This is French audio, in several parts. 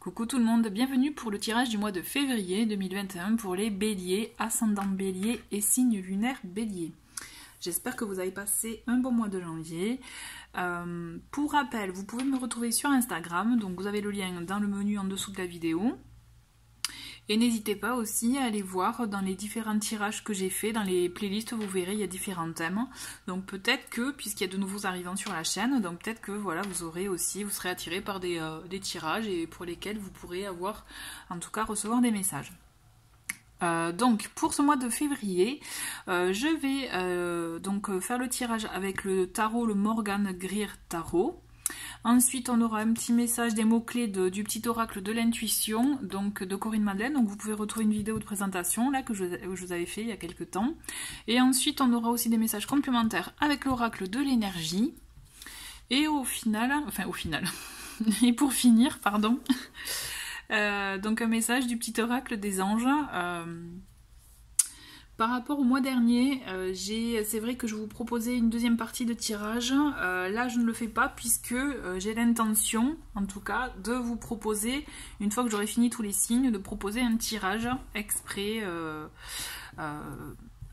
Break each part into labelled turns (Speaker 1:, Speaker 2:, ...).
Speaker 1: Coucou tout le monde, bienvenue pour le tirage du mois de février 2021 pour les béliers, ascendant bélier et signe lunaire bélier. J'espère que vous avez passé un bon mois de janvier. Pour rappel, vous pouvez me retrouver sur Instagram, donc vous avez le lien dans le menu en dessous de la vidéo. Et n'hésitez pas aussi à aller voir dans les différents tirages que j'ai fait, dans les playlists, vous verrez, il y a différents thèmes. Donc peut-être que, puisqu'il y a de nouveaux arrivants sur la chaîne, donc peut-être que voilà, vous serez attiré par des tirages et pour lesquels vous pourrez avoir, en tout cas, recevoir des messages. Donc pour ce mois de février, je vais donc faire le tirage avec le tarot, le Morgan Greer Tarot. Ensuite, on aura un petit message des mots-clés du petit oracle de l'intuition, donc de Corinne Madeleine. Donc vous pouvez retrouver une vidéo de présentation là que je vous avais fait il y a quelques temps. Et ensuite, on aura aussi des messages complémentaires avec l'oracle de l'énergie. Et au final, et pour finir, pardon, donc un message du petit oracle des anges. Par rapport au mois dernier, c'est vrai que je vous proposais une deuxième partie de tirage. Là, je ne le fais pas puisque j'ai l'intention, en tout cas, de vous proposer, une fois que j'aurai fini tous les signes, de proposer un tirage exprès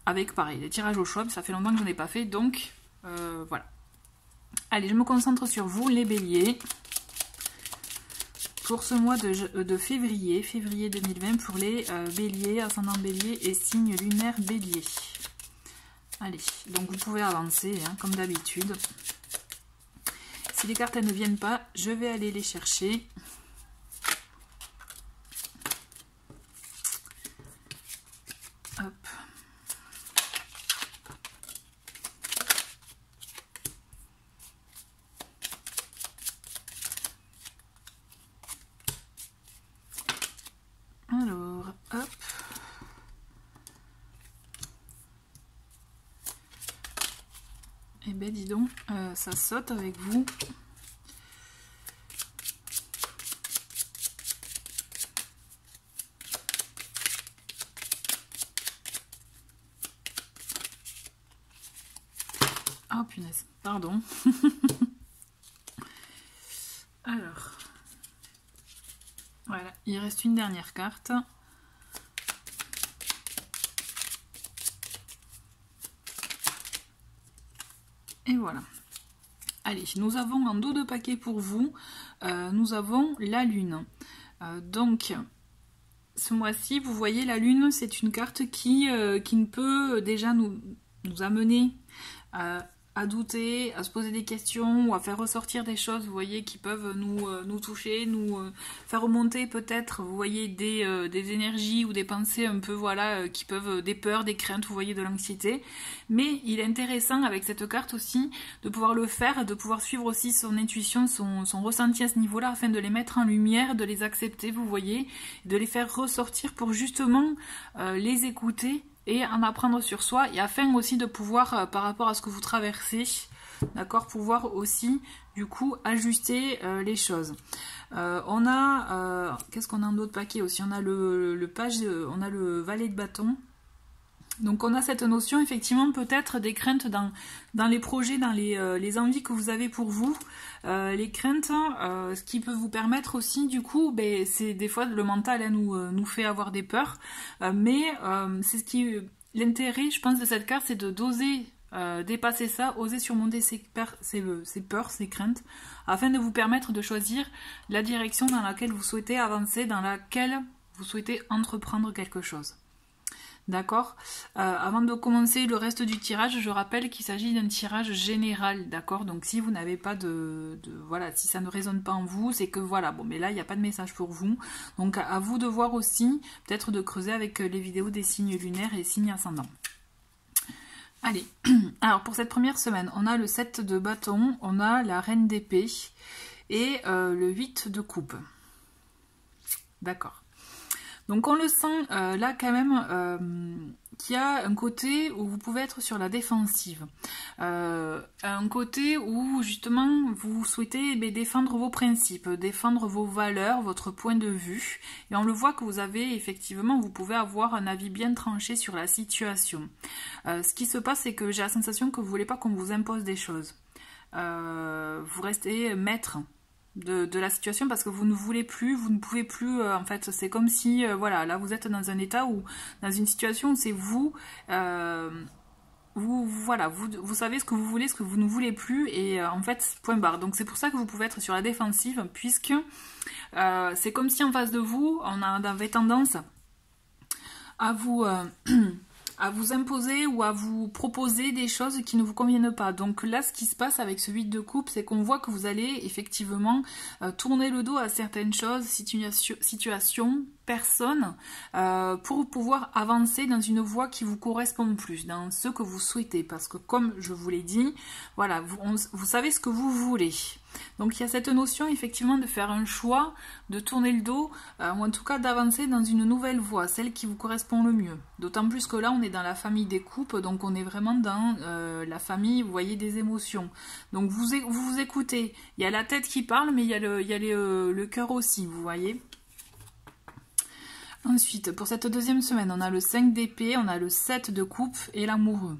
Speaker 1: avec, pareil, les tirages au choix. Ça fait longtemps que je n'en ai pas fait, donc voilà. Allez, je me concentre sur vous, les béliers. Pour ce mois de février 2020, pour les béliers, ascendant bélier et signe lunaire bélier. Allez, donc vous pouvez avancer, hein, comme d'habitude. Si les cartes elles ne viennent pas, je vais aller les chercher. Hop. Alors, hop. Eh ben dis donc, ça saute avec vous. Oh punaise, pardon. Alors, voilà, il reste une dernière carte. Et voilà. Allez, nous avons en dos de paquet pour vous, nous avons la lune. Donc, ce mois-ci, vous voyez, la lune, c'est une carte qui ne peut déjà nous amener à douter, à se poser des questions ou à faire ressortir des choses, vous voyez, qui peuvent nous toucher, nous faire remonter peut-être, vous voyez, des énergies ou des pensées un peu, voilà, qui peuvent, des peurs, des craintes, vous voyez, de l'anxiété. Mais il est intéressant avec cette carte aussi de pouvoir le faire, de pouvoir suivre aussi son intuition, son ressenti à ce niveau-là, afin de les mettre en lumière, de les accepter, vous voyez, de les faire ressortir pour justement les écouter et en apprendre sur soi, et afin aussi de pouvoir, par rapport à ce que vous traversez, d'accord, pouvoir aussi, du coup, ajuster les choses. On a, qu'est-ce qu'on a en d'autres paquets aussi? On a on a le valet de bâton. Donc on a cette notion, effectivement, peut-être des craintes dans les projets, dans les envies que vous avez pour vous. Les craintes, ce qui peut vous permettre aussi, du coup, ben, c'est des fois le mental hein, nous fait avoir des peurs. Mais c'est l'intérêt, je pense, de cette carte, c'est d'oser dépasser ça, oser surmonter ses peurs, ses craintes, afin de vous permettre de choisir la direction dans laquelle vous souhaitez avancer, dans laquelle vous souhaitez entreprendre quelque chose. D'accord. Avant de commencer le reste du tirage, je rappelle qu'il s'agit d'un tirage général, d'accord. Donc si vous n'avez pas voilà, si ça ne résonne pas en vous, c'est que voilà, bon, mais là il n'y a pas de message pour vous. Donc à vous de voir aussi, peut-être de creuser avec les vidéos des signes lunaires et signes ascendants. Allez, alors pour cette première semaine, on a le 7 de bâton, on a la reine d'épée et le 8 de coupe. D'accord. Donc on le sent là quand même qu'il y a un côté où vous pouvez être sur la défensive. Un côté où justement vous souhaitez défendre vos principes, défendre vos valeurs, votre point de vue. Et on le voit que vous avez effectivement, vous pouvez avoir un avis bien tranché sur la situation. Ce qui se passe, c'est que j'ai la sensation que vous ne voulez pas qu'on vous impose des choses. Vous restez maître de la situation parce que vous ne voulez plus, vous ne pouvez plus, en fait, c'est comme si, voilà, là vous êtes dans un état où, dans une situation où c'est vous, voilà, vous savez ce que vous voulez, ce que vous ne voulez plus, et en fait, point barre. Donc c'est pour ça que vous pouvez être sur la défensive, puisque c'est comme si en face de vous, on avait tendance à vous... à vous imposer ou à vous proposer des choses qui ne vous conviennent pas. Donc là, ce qui se passe avec ce 8 de coupe, c'est qu'on voit que vous allez effectivement tourner le dos à certaines choses, situations, personnes, pour pouvoir avancer dans une voie qui vous correspond plus, dans ce que vous souhaitez. Parce que comme je vous l'ai dit, voilà, vous savez ce que vous voulez. Donc il y a cette notion effectivement de faire un choix, de tourner le dos, ou en tout cas d'avancer dans une nouvelle voie, celle qui vous correspond le mieux. D'autant plus que là on est dans la famille des coupes, donc on est vraiment dans la famille, vous voyez, des émotions. Donc vous écoutez, il y a la tête qui parle, mais il y a le cœur aussi, vous voyez. Ensuite, pour cette deuxième semaine, on a le 5 d'épée, on a le 7 de coupe et l'amoureux.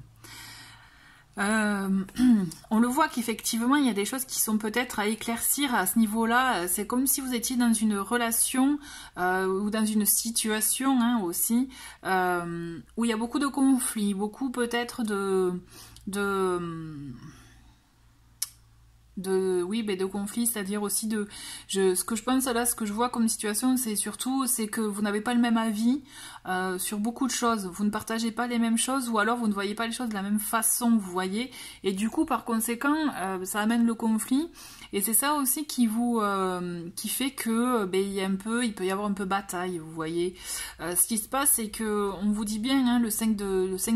Speaker 1: On le voit qu'effectivement il y a des choses qui sont peut-être à éclaircir à ce niveau-là. C'est comme si vous étiez dans une relation ou dans une situation hein, aussi où il y a beaucoup de conflits, beaucoup peut-être de conflits, c'est-à-dire aussi ce que je pense là, ce que je vois comme situation, c'est surtout que vous n'avez pas le même avis sur beaucoup de choses, vous ne partagez pas les mêmes choses, ou alors vous ne voyez pas les choses de la même façon, vous voyez, et du coup par conséquent ça amène le conflit, et c'est ça aussi qui fait que il peut y avoir un peu bataille, vous voyez. Ce qui se passe, c'est que on vous dit bien, hein, le 5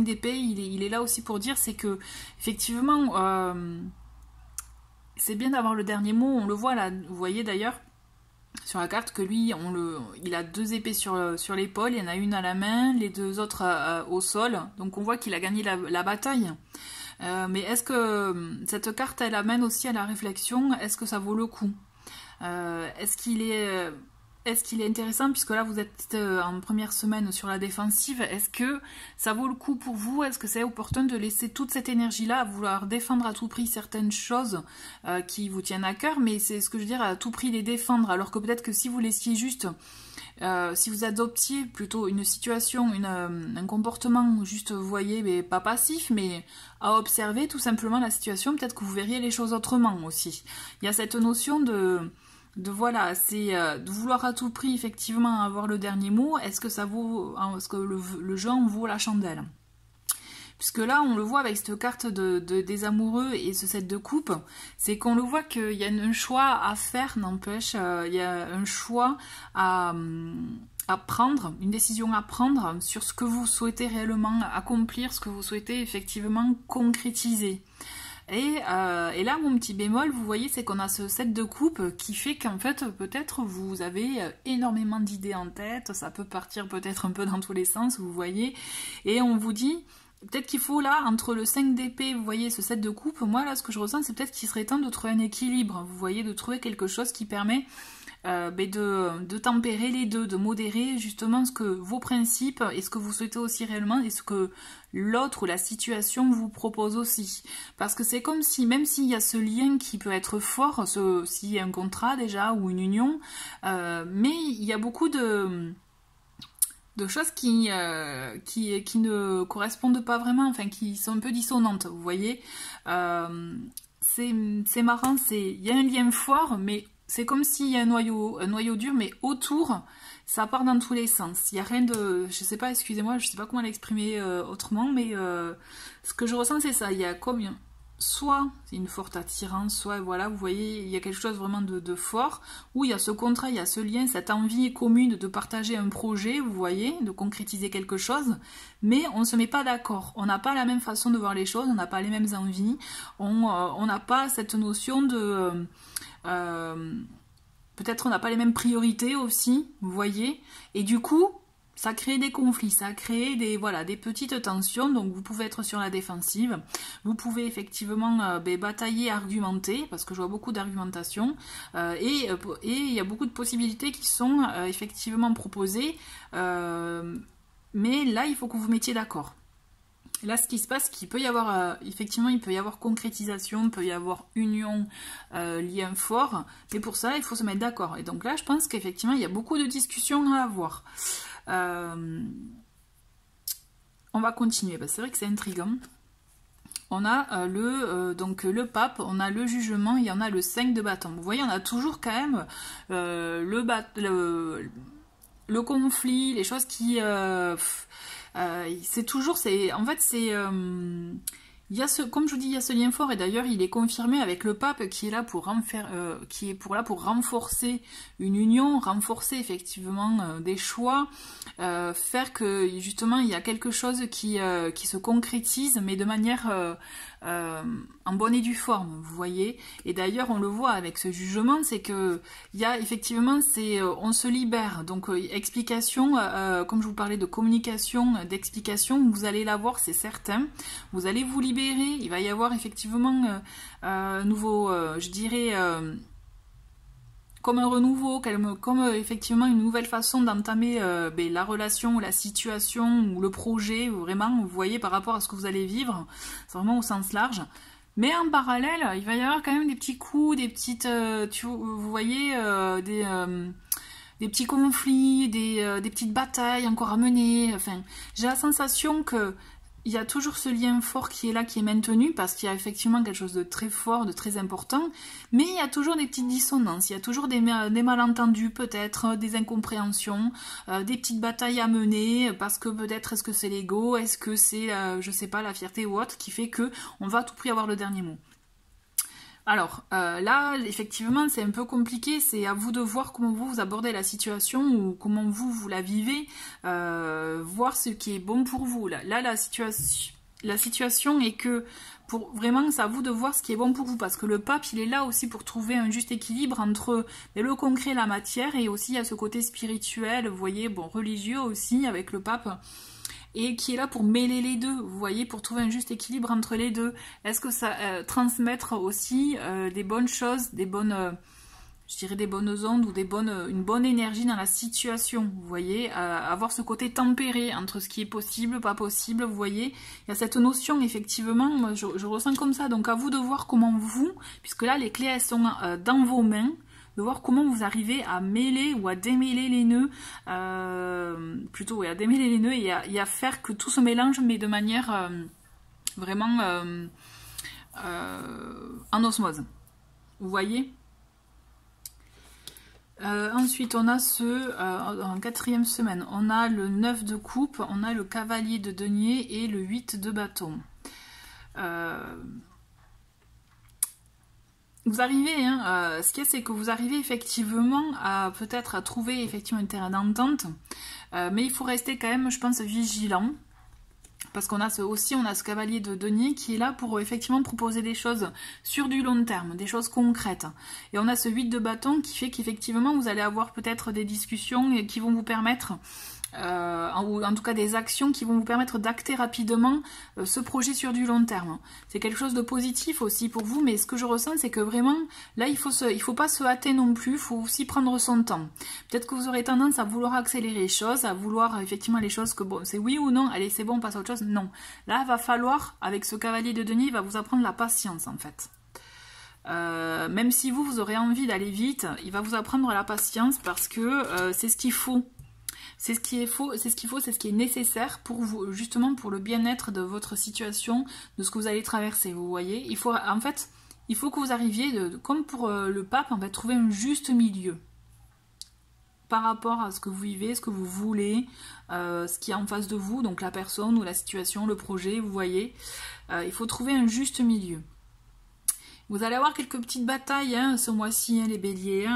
Speaker 1: d'épée, il est là aussi pour dire, c'est que effectivement c'est bien d'avoir le dernier mot, on le voit là, vous voyez d'ailleurs sur la carte que lui, il a 2 épées sur l'épaule, il y en a une à la main, les 2 autres au sol, donc on voit qu'il a gagné la bataille. Mais est-ce que cette carte, elle amène aussi à la réflexion, est-ce que ça vaut le coup? Est-ce qu'il est intéressant, puisque là vous êtes en première semaine sur la défensive, est-ce que ça vaut le coup pour vous? Est-ce que c'est opportun de laisser toute cette énergie-là à vouloir défendre à tout prix certaines choses qui vous tiennent à cœur, mais c'est ce que je veux dire, à tout prix les défendre, alors que peut-être que si vous laissiez juste, si vous adoptiez plutôt une situation, un comportement juste, vous voyez, mais pas passif, mais à observer tout simplement la situation, peut-être que vous verriez les choses autrement aussi. Il y a cette notion voilà, c'est de vouloir à tout prix effectivement avoir le dernier mot. Est-ce que ça vaut, est-ce que le jeu en vaut la chandelle? Puisque là, on le voit avec cette carte des amoureux et ce 7 de coupe, c'est qu'on le voit qu'il y a un choix à faire, n'empêche, il y a un choix à prendre, une décision à prendre sur ce que vous souhaitez réellement accomplir, ce que vous souhaitez effectivement concrétiser. Et là, mon petit bémol, vous voyez, c'est qu'on a ce 7 de coupe qui fait qu'en fait, peut-être vous avez énormément d'idées en tête, ça peut partir peut-être un peu dans tous les sens, vous voyez, et on vous dit, peut-être qu'il faut là, entre le 5 d'épée, vous voyez, ce 7 de coupe, moi là, ce que je ressens, c'est peut-être qu'il serait temps de trouver un équilibre, vous voyez, de trouver quelque chose qui permet de tempérer les deux, de modérer justement vos principes et ce que vous souhaitez aussi réellement et ce que l'autre ou la situation vous propose aussi. Parce que c'est comme si, même s'il y a ce lien qui peut être fort, s'il y a un contrat déjà ou une union, mais il y a beaucoup de choses qui ne correspondent pas vraiment, enfin qui sont un peu dissonantes, vous voyez. C'est marrant, il y a un lien fort, mais c'est comme s'il y a un noyau dur, mais autour, ça part dans tous les sens. Il n'y a rien de... Je sais pas, excusez-moi, je sais pas comment l'exprimer autrement, mais ce que je ressens, c'est ça. Il y a comme... Soit c'est une forte attirance, soit, voilà, vous voyez, il y a quelque chose vraiment de fort, où il y a ce contrat, il y a ce lien, cette envie commune de partager un projet, vous voyez, de concrétiser quelque chose, mais on ne se met pas d'accord. On n'a pas la même façon de voir les choses, on n'a pas les mêmes envies, on n'a pas cette notion de... peut-être on n'a pas les mêmes priorités aussi, vous voyez, et du coup ça crée des conflits, ça crée des petites tensions, donc vous pouvez être sur la défensive, vous pouvez effectivement batailler, argumenter, parce que je vois beaucoup d'argumentation, et il y a beaucoup de possibilités qui sont effectivement proposées, mais là il faut que vous vous mettiez d'accord. Là, ce qui se passe, qu'il peut y avoir, effectivement, il peut y avoir concrétisation, il peut y avoir union, lien fort, mais pour ça, il faut se mettre d'accord. Et donc là, je pense qu'effectivement, il y a beaucoup de discussions à avoir. On va continuer, c'est vrai que c'est intriguant. On a donc le pape, on a le jugement, il y en a le 5 de bâton. Vous voyez, on a toujours quand même le conflit, les choses qui... c'est toujours... En fait, c'est... il y a comme je vous dis, il y a ce lien fort, et d'ailleurs il est confirmé avec le pape qui est là pour, pour renforcer une union, renforcer effectivement des choix, faire que justement il y a quelque chose qui se concrétise, mais de manière en bonne et due forme, vous voyez. Et d'ailleurs on le voit avec ce jugement, c'est que il y a effectivement, on se libère, donc explication, comme je vous parlais de communication, d'explication, vous allez l'avoir, c'est certain, vous allez vous libérer. Il va y avoir effectivement nouveau, je dirais, comme un renouveau, comme effectivement une nouvelle façon d'entamer la relation, la situation ou le projet, vraiment, vous voyez, par rapport à ce que vous allez vivre, c'est vraiment au sens large. Mais en parallèle, il va y avoir quand même des petits coups, des petites, vous voyez, des petits conflits, des petites batailles encore à mener. Enfin, j'ai la sensation que il y a toujours ce lien fort qui est là, qui est maintenu, parce qu'il y a effectivement quelque chose de très fort, de très important, mais il y a toujours des petites dissonances, il y a toujours des malentendus peut-être, des incompréhensions, des petites batailles à mener, parce que peut-être est-ce que c'est l'ego, est-ce que c'est, je sais pas, la fierté ou autre, qui fait que on va à tout prix avoir le dernier mot. Alors, là, effectivement, c'est un peu compliqué, c'est à vous de voir comment vous abordez la situation ou comment vous la vivez, voir ce qui est bon pour vous. Là la situation est que, vraiment, c'est à vous de voir ce qui est bon pour vous, parce que le pape, il est là aussi pour trouver un juste équilibre entre le concret, la matière, et aussi il y a ce côté spirituel, vous voyez, bon, religieux aussi, avec le pape, et qui est là pour mêler les deux, vous voyez, pour trouver un juste équilibre entre les deux. Est-ce que ça transmettre aussi des bonnes choses, des bonnes, je dirais des bonnes ondes, ou une bonne énergie dans la situation, vous voyez, avoir ce côté tempéré entre ce qui est possible, pas possible, vous voyez, il y a cette notion, effectivement, moi je ressens comme ça, donc à vous de voir comment vous, puisque là les clés elles sont dans vos mains, de voir comment vous arrivez à mêler ou à démêler les nœuds, plutôt oui, à démêler les nœuds et à faire que tout se mélange, mais de manière vraiment en osmose. Vous voyez. Ensuite, on a en 4e semaine, on a le 9 de coupe, on a le cavalier de denier et le 8 de bâton. Vous arrivez, ce qu'il y a, c'est que vous arrivez effectivement à peut-être à trouver effectivement un terrain d'entente, mais il faut rester quand même, je pense, vigilant, parce qu'on a ce cavalier de denier qui est là pour effectivement proposer des choses sur du long terme, des choses concrètes. Et on a ce 8 de bâton qui fait qu'effectivement vous allez avoir peut-être des discussions qui vont vous permettre, ou en tout cas des actions qui vont vous permettre d'acter rapidement ce projet sur du long terme. C'est quelque chose de positif aussi pour vous, mais ce que je ressens, c'est que vraiment, là, il faut pas se hâter non plus, il faut aussi prendre son temps. Peut-être que vous aurez tendance à vouloir accélérer les choses, à vouloir effectivement les choses que, bon, c'est oui ou non, allez, c'est bon, on passe à autre chose. Non. Là, il va falloir, avec ce cavalier de denier, il va vous apprendre la patience, en fait. Même si vous aurez envie d'aller vite, il va vous apprendre la patience parce que c'est ce qu'il faut. C'est ce qu'il faut, c'est ce qui est nécessaire pour vous, justement pour le bien-être de votre situation, de ce que vous allez traverser, vous voyez. Il faut que vous arriviez, comme pour le pape, en fait, trouver un juste milieu par rapport à ce que vous vivez, ce que vous voulez, ce qui est en face de vous, donc la personne ou la situation, le projet, vous voyez. Il faut trouver un juste milieu. Vous allez avoir quelques petites batailles ce mois-ci, les béliers.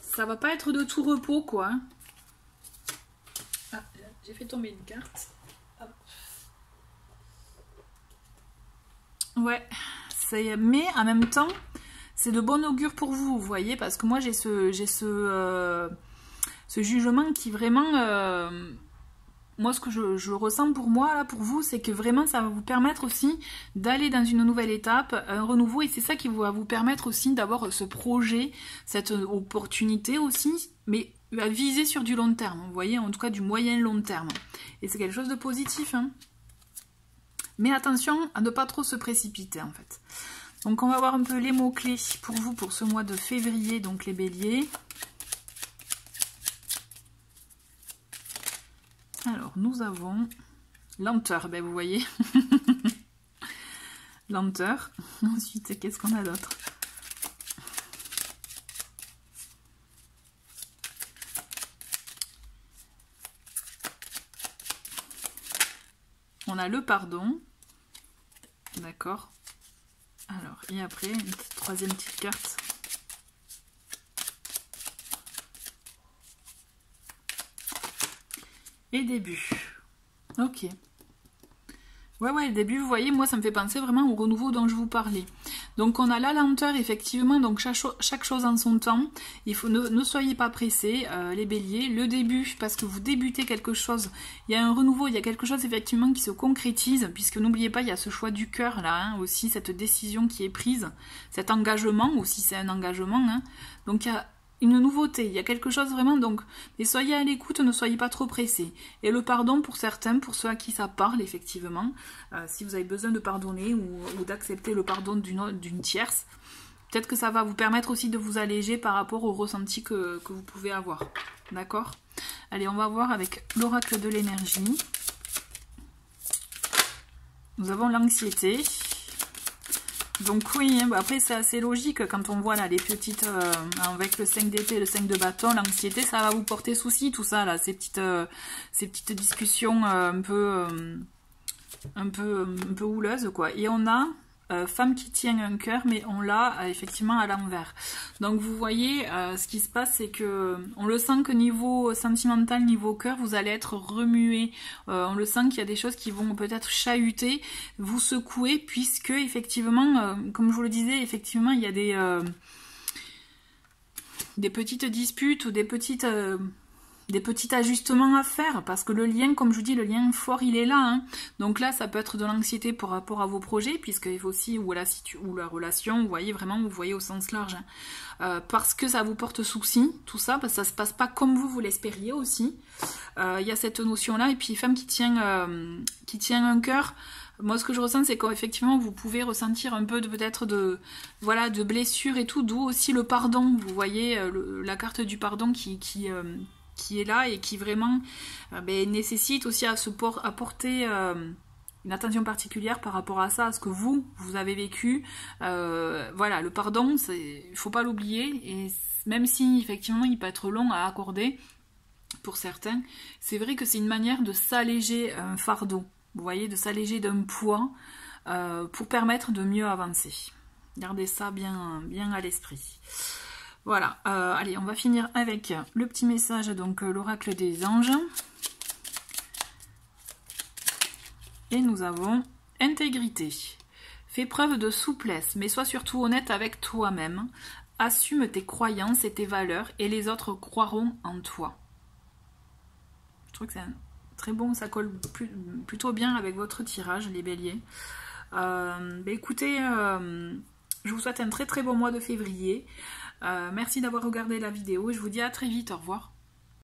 Speaker 1: Ça va pas être de tout repos, quoi. Ah, j'ai fait tomber une carte. Hop. Ouais, mais en même temps, c'est de bon augure pour vous, vous voyez, parce que moi j'ai ce jugement qui vraiment, moi ce que je ressens pour moi, là, pour vous, c'est que vraiment ça va vous permettre aussi d'aller dans une nouvelle étape, un renouveau, et c'est ça qui va vous permettre aussi d'avoir ce projet, cette opportunité aussi, mais à viser sur du long terme, vous voyez, en tout cas du moyen long terme. Et c'est quelque chose de positif, hein. Mais attention à ne pas trop se précipiter en fait. Donc on va voir un peu les mots-clés pour vous pour ce mois de février, donc les béliers. Alors nous avons lenteur, ben vous voyez. Lenteur. Ensuite, qu'est-ce qu'on a d'autre? On a le pardon. D'accord. Alors, et après, une troisième petite carte. Et début. Ok. Ouais, le début, vous voyez, moi, ça me fait penser vraiment au renouveau dont je vous parlais. Donc, on a la lenteur, effectivement, donc chaque chose en son temps. Il faut ne soyez pas pressés, les béliers. Le début, parce que vous débutez quelque chose, il y a un renouveau, il y a quelque chose, effectivement, qui se concrétise, puisque n'oubliez pas, il y a ce choix du cœur, là, hein, aussi, cette décision qui est prise, cet engagement, aussi, c'est un engagement, hein. Donc, il y a une nouveauté, il y a quelque chose vraiment, donc, mais soyez à l'écoute, ne soyez pas trop pressés. Et le pardon pour certains, pour ceux à qui ça parle, effectivement, si vous avez besoin de pardonner ou d'accepter le pardon d'une tierce, peut-être que ça va vous permettre aussi de vous alléger par rapport au ressenti que vous pouvez avoir. D'accord? Allez, on va voir avec l'oracle de l'énergie. Nous avons l'anxiété. Donc oui, après c'est assez logique quand on voit là les petites, avec le 5 d'épée et le 5 de bâton, l'anxiété ça va vous porter souci, tout ça là, ces petites discussions un peu houleuses quoi. Et on a femme qui tient un cœur, mais on l'a effectivement à l'envers. Donc vous voyez, ce qui se passe, c'est que on le sent que niveau sentimental, niveau cœur, vous allez être remué. On le sent qu'il y a des choses qui vont peut-être chahuter, vous secouer, puisque effectivement, comme je vous le disais, effectivement, il y a des petites disputes ou des petits ajustements à faire, parce que le lien, comme je vous dis, le lien fort, il est là. Hein. Donc là, ça peut être de l'anxiété par rapport à vos projets, puisqu'il faut aussi, ou la relation, vous voyez vraiment, vous voyez au sens large. Hein. Parce que ça vous porte souci, tout ça, parce que ça se passe pas comme vous l'espériez aussi. Il y a cette notion-là, et puis femme qui tient un cœur. Moi, ce que je ressens, c'est qu'effectivement, vous pouvez ressentir un peu peut-être de blessure et tout, d'où aussi le pardon. Vous voyez la carte du pardon qui est là et qui vraiment nécessite aussi à porter une attention particulière par rapport à ça, à ce que vous avez vécu. Voilà, le pardon, il ne faut pas l'oublier, et même si effectivement il peut être long à accorder pour certains, c'est vrai que c'est une manière de s'alléger un fardeau, vous voyez, de s'alléger d'un poids pour permettre de mieux avancer. Gardez ça bien à l'esprit. Voilà, allez, on va finir avec le petit message, donc l'oracle des anges. Et nous avons intégrité. Fais preuve de souplesse, mais sois surtout honnête avec toi-même. Assume tes croyances et tes valeurs, et les autres croiront en toi. Je trouve que c'est très bon, ça colle plutôt bien avec votre tirage, les béliers. Écoutez, je vous souhaite un très très bon mois de février. Merci d'avoir regardé la vidéo et je vous dis à très vite, au revoir.